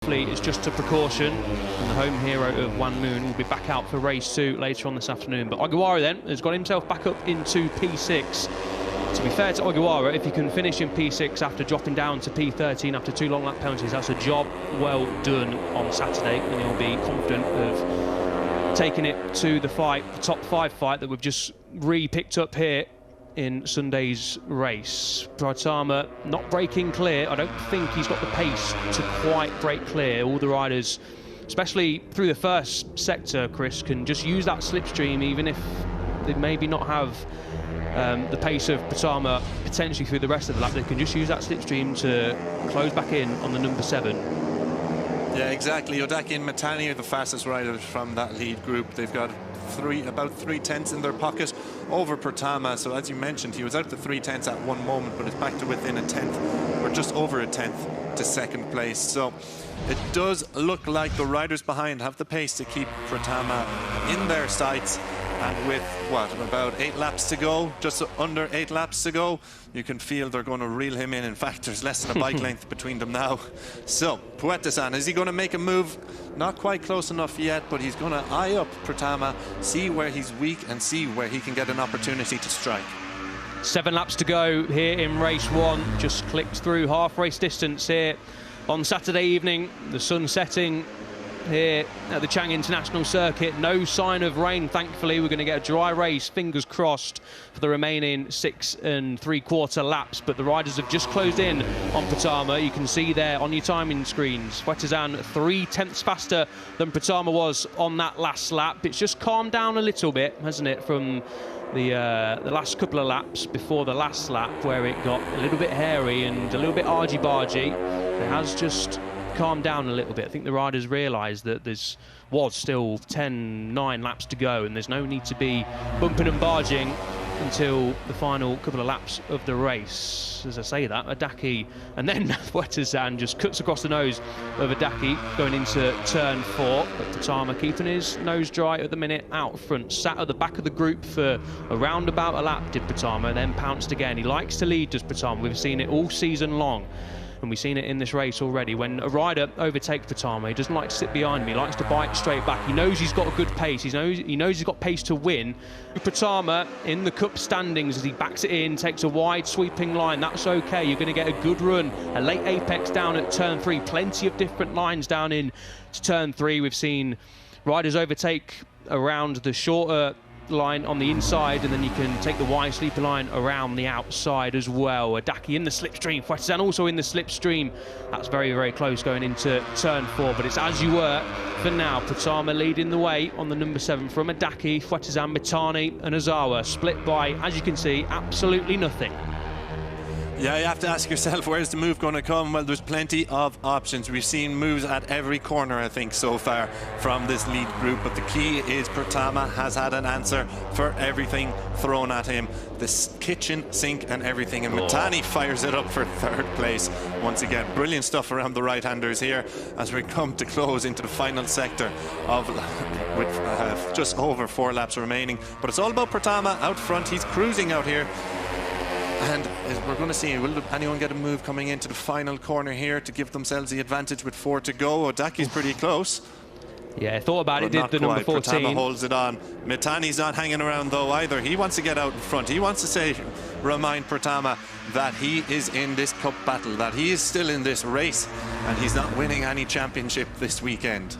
hopefully it's just a precaution, and the home hero of Wanmoon will be back out for race 2 later on this afternoon. But Ogiwara then has got himself back up into P6. To be fair to Ogiwara, if he can finish in P6 after dropping down to P13 after 2 long lap penalties, that's a job well done on Saturday, and he'll be confident of taking it to the fight, the top 5 fight that we've just re-picked up here in Sunday's race. Pratama not breaking clear. I don't think he's got the pace to quite break clear. All the riders, especially through the first sector, Chris, can just use that slipstream, even if they maybe not have the pace of Pratama potentially through the rest of the lap. They can just use that slipstream to close back in on the number 7. Yeah, exactly. Odaki and Matani are the fastest riders from that lead group. They've got about 3/10 in their pocket over Pratama. So as you mentioned, he was out the 3/10 at one moment, but it's back to within a 1/10 or just over a 1/10 to second place. So it does look like the riders behind have the pace to keep Pratama in their sights. And with, what, about 8 laps to go, just under 8 laps to go, you can feel they're going to reel him in. In fact, there's less than a bike length between them now. So, Puertesan, is he going to make a move? Not quite close enough yet, but he's going to eye up Pratama, see where he's weak and see where he can get an opportunity to strike. 7 laps to go here in race 1. Just clicked through half race distance here on Saturday evening. The sun setting here at the Chang International Circuit. No sign of rain, thankfully. We're going to get a dry race, fingers crossed, for the remaining 6 3/4 laps. But the riders have just closed in on Pratama. You can see there on your timing screens, Puertesan 3/10 faster than Pratama was on that last lap. It's just calmed down a little bit, hasn't it, from the last couple of laps before the last lap, where it got a little bit hairy and a little bit argy-bargy. It has just calmed down a little bit. I think the riders realised that was still 9 laps to go, and there's no need to be bumping and barging until the final couple of laps of the race. As I say that, Odaki, and then Puertesan just cuts across the nose of Odaki going into turn 4. But Pratama keeping his nose dry at the minute out front, sat at the back of the group for around about a lap, did Pratama, and then pounced again. He likes to lead, does Pratama. We've seen it all season long. And we've seen it in this race already. When a rider overtakes Pratama, he doesn't like to sit behind him. He likes to bite straight back. He knows he's got a good pace. He knows he's got pace to win. Pratama in the cup standings as he backs it in, takes a wide sweeping line. That's okay. You're going to get a good run. A late apex down at turn 3. Plenty of different lines down in to turn 3. We've seen riders overtake around the shorter line on the inside, and then you can take the wide sleeper line around the outside as well. Odaki in the slipstream, Puertesan also in the slipstream. That's very, very close going into turn 4, but it's as you were for now. Pratama leading the way on the number 7 from Odaki, Puertesan, Mitani and Ozawa, split by, as you can see, absolutely nothing. Yeah, you have to ask yourself, where's the move going to come? Well, there's plenty of options. We've seen moves at every corner, I think, so far from this lead group. But the key is Pratama has had an answer for everything thrown at him. This kitchen sink and everything. And Mitani fires it up for 3rd place. Once again, brilliant stuff around the right-handers here as we come to close into the final sector of with just over 4 laps remaining. But it's all about Pratama out front. He's cruising out here. And we're going to see, will anyone get a move coming into the final corner here to give themselves the advantage with 4 to go? Odaki's pretty close. Yeah, thought about it, did the number 14. Pratama holds it on. Mitani's not hanging around though either. He wants to get out in front. He wants to remind Pratama that he is in this cup battle, that he is still in this race, and he's not winning any championship this weekend.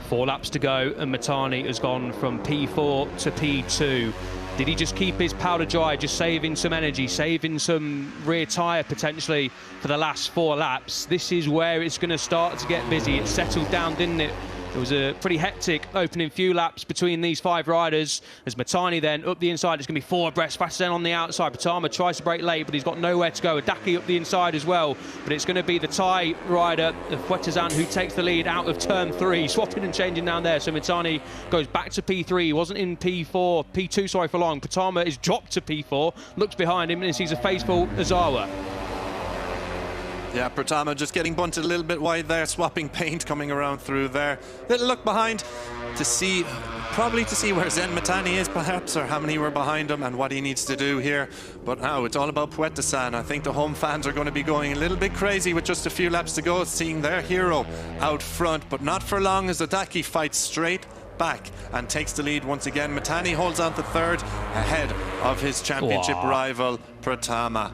4 laps to go, and Mitani has gone from P4 to P2. Did he just keep his powder dry, just saving some energy, saving some rear tyre potentially for the last 4 laps? This is where it's going to start to get busy. It settled down, didn't it? It was a pretty hectic opening few laps between these 5 riders. As Mitani then up the inside, it's going to be 4 abreast. Puertesan on the outside. Pratama tries to break late, but he's got nowhere to go. Odaki up the inside as well. But it's going to be the Thai rider of Puertesan who takes the lead out of turn 3, swapping and changing down there. So Mitani goes back to P3. He wasn't in P2, sorry, for long. Pratama is dropped to P4, looks behind him and sees a faithful Ozawa. Yeah, Pratama just getting bunted a little bit wide there, swapping paint coming around through there. Little look behind to see, probably to see where Zen Mitani is perhaps, or how many were behind him and what he needs to do here. But now it's all about veda7. I think the home fans are going to be going a little bit crazy with just a few laps to go, seeing their hero out front, but not for long as Odaki fights straight back and takes the lead once again. Mitani holds on to third ahead of his championship rival Pratama.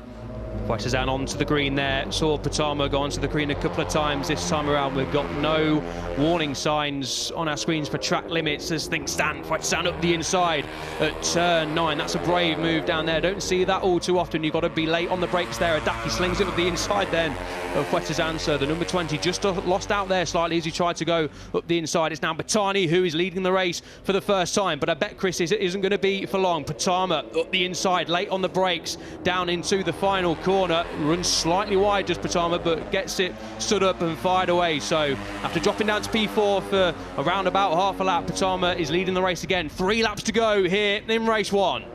veda7 onto the green there. Saw Pratama go onto the green a couple of times this time around. We've got no warning signs on our screens for track limits as things stand. veda7 up the inside at turn 9. That's a brave move down there. Don't see that all too often. You've got to be late on the brakes there. Odaki slings it up the inside then of veda7. So the number 20 just lost out there slightly as he tried to go up the inside. It's now Mitani who is leading the race for the first time, but I bet, Chris, it isn't going to be for long. Pratama up the inside, late on the brakes, down into the final corner. Runs slightly wide, just Pratama, but gets it stood up and fired away. So after dropping down to P4 for around about half a lap, Pratama is leading the race again. 3 laps to go here in race 1.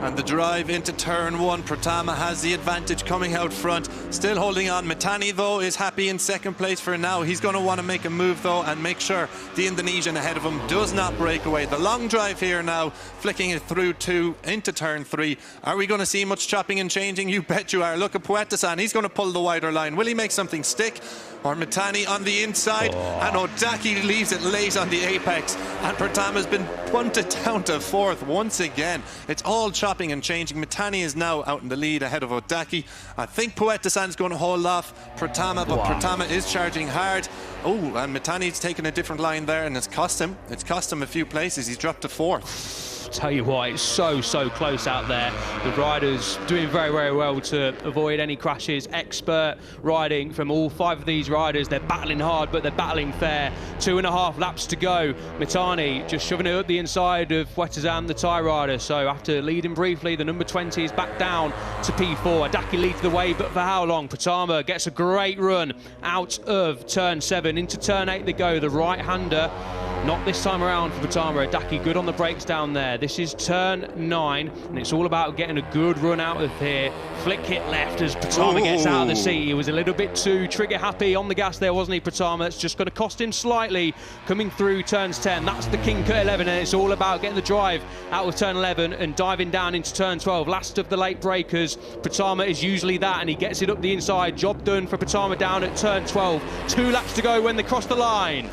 And the drive into turn 1, Pratama has the advantage coming out front, still holding on. Mitani though is happy in second place for now. He's going to want to make a move though and make sure the Indonesian ahead of him does not break away. The long drive here now, flicking it through 2 into turn 3. Are we going to see much chopping and changing? You bet you are. Look at veda7, he's going to pull the wider line. Will he make something stick? Or Mitani on the inside, and Odaki leaves it late on the apex, and Pratama's been punted down to 4th once again. It's all chopping and changing. Mitani is now out in the lead ahead of Odaki. I think veda7's going to hold off Pratama, but Pratama is charging hard. Oh, and Mitani's taken a different line there, and it's cost him a few places. He's dropped to 4th. Tell you what, it's so close out there. The riders doing very well to avoid any crashes. Expert riding from all 5 of these riders. They're battling hard, but they're battling fair. 2.5 laps to go. Mitani just shoving it up the inside of veda7, the Thai rider. So after leading briefly, the number 20 is back down to P4. Odaki leads the way, but for how long? Pratama gets a great run out of turn 7. Into turn 8 they go. The right-hander, not this time around for Pratama. Odaki good on the brakes down there. This is turn 9, and it's all about getting a good run out of here. Flick hit left as Pratama gets out of the seat. He was a little bit too trigger happy on the gas there, wasn't he, Pratama? That's just going to cost him slightly coming through turns 10. That's the King Cut 11, and it's all about getting the drive out of turn 11 and diving down into turn 12. Last of the late breakers. Pratama is usually that, and he gets it up the inside. Job done for Pratama down at turn 12. 2 laps to go when they cross the line.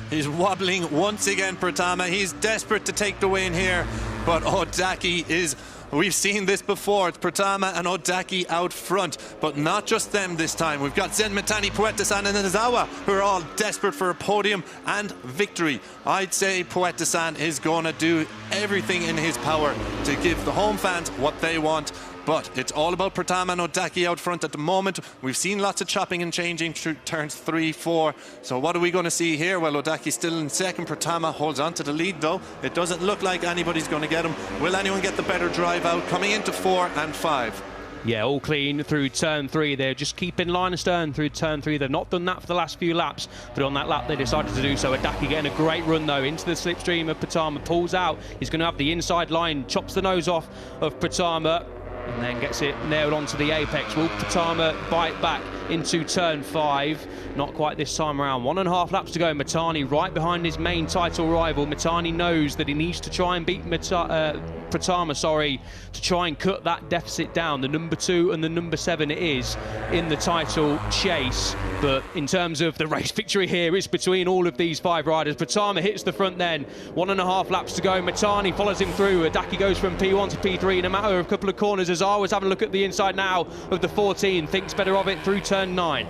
He's wobbling once again, Pratama. He's desperate to take the win here, but Odaki is... We've seen this before. It's Pratama and Odaki out front, but not just them this time. We've got Zen Mitani, veda7 and Izawa, who are all desperate for a podium and victory. I'd say veda7 is going to do everything in his power to give the home fans what they want. But it's all about Pratama and Odaki out front at the moment. We've seen lots of chopping and changing through turns 3, 4. So what are we going to see here? Well, Odaki's still in second. Pratama holds on to the lead, though. It doesn't look like anybody's going to get him. Will anyone get the better drive out? Coming into 4 and 5. Yeah, all clean through turn 3. They're just keeping line astern through turn 3. They've not done that for the last few laps, but on that lap they decided to do so. Odaki getting a great run though into the slipstream of Pratama, pulls out. He's going to have the inside line, chops the nose off of Pratama, and then gets it nailed onto the apex. Will Pratama bite back into turn 5? Not quite this time around. 1.5 laps to go. Mitani right behind his main title rival. Mitani knows that he needs to try and beat Pratama, to try and cut that deficit down. The number 2 and the number 7 is in the title chase. But in terms of the race victory here, it's between all of these 5 riders. Pratama hits the front then. 1.5 laps to go. Mitani follows him through. Odaki goes from P1 to P3 in a matter of a couple of corners. As I was having a look at the inside now of the 14, thinks better of it through turn 9.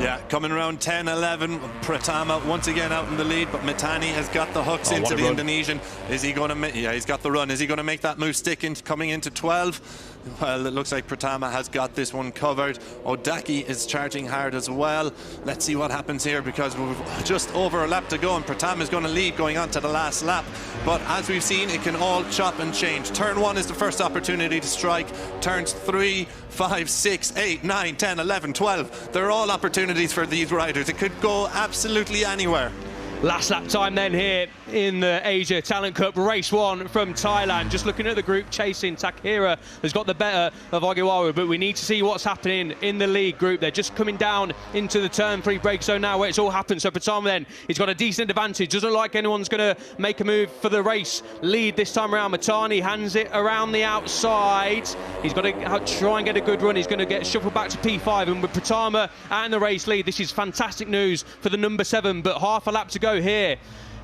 Yeah, coming around 10, 11, Pratama once again out in the lead, but Mitani has got the hooks into the Indonesian. Is he going to make... Yeah, he's got the run. Is he going to make that move stick in coming into 12? Well, it looks like Pratama has got this one covered. Odaki is charging hard as well. Let's see what happens here, because we've just over a lap to go and Pratama is going to lead going on to the last lap. But as we've seen, it can all chop and change. Turn 1 is the first opportunity to strike. Turns 3, 5, 6, 8, 9, 10, 11, 12. They're all opportunities for these riders. It could go absolutely anywhere. Last lap time then here in the Asia Talent Cup, race 1 from Thailand. Just looking at the group chasing, Terakhir has got the better of Ogiwaru, but we need to see what's happening in the lead group. They're just coming down into the turn 3 break zone now where it's all happened. So Pratama then, he's got a decent advantage. Doesn't like anyone's going to make a move for the race lead this time around. Matani hands it around the outside. He's got to try and get a good run. He's going to get shuffled back to P5, and with Pratama out in the race lead, this is fantastic news for the number 7, but half a lap to go here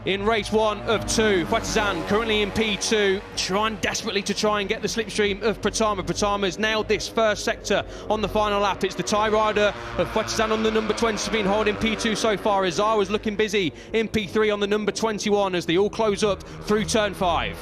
in race 1 of 2. veda7 currently in P2, trying desperately to try and get the slipstream of Pratama. Pratama's nailed this first sector on the final lap. It's the Thai rider of veda7 on the number 20 been holding P2 so far. Izawa's looking busy in P3 on the number 21 as they all close up through turn 5.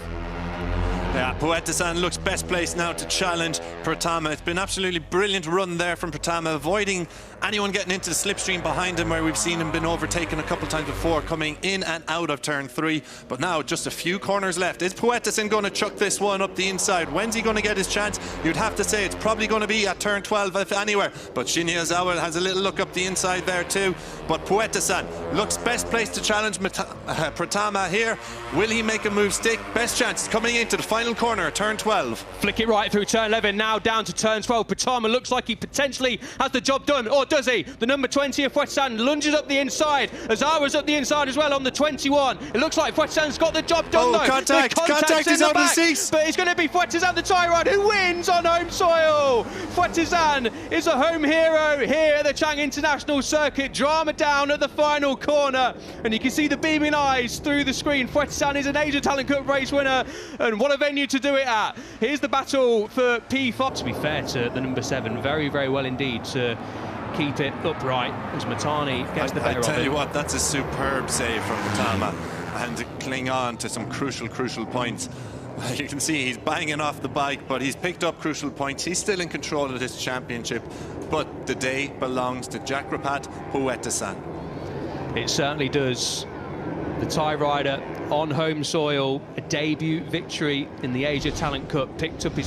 Yeah, veda7 looks best placed now to challenge Pratama. It's been absolutely brilliant run there from Pratama, avoiding anyone getting into the slipstream behind him, where we've seen him been overtaken a couple of times before, coming in and out of turn 3. But now just a few corners left. Is veda7 going to chuck this one up the inside? When's he going to get his chance? You'd have to say it's probably going to be at turn 12, if anywhere. But Shinya Izawa has a little look up the inside there too. But veda7 looks best placed to challenge Pratama here. Will he make a move stick? Best chance coming into the final corner, turn 12. Flick it right through turn 11, now down to turn 12. Pratama looks like he potentially has the job done, or does he? The number 20 of veda7 lunges up the inside. Izawa's up the inside as well on the 21. It looks like veda7's got the job done though. Contact is on the seats. But it's going to be veda7, the Thai rider, who wins on home soil. veda7 is a home hero here at the Chang International Circuit. Drama down at the final corner, and you can see the beaming eyes through the screen. veda7 is an Asia Talent Cup race winner, and what a venue to do it at. Here's the battle for P5. To be fair to the number 7, very, very well indeed to keep it upright as Matani gets the better of it. I tell you what, that's a superb save from Pratama, and to cling on to some crucial points. You can see he's banging off the bike, but he's picked up crucial points. He's still in control of this championship, but the day belongs to Jakrapat veda7. It certainly does. The Thai rider on home soil, a debut victory in the Asia Talent Cup, picked up his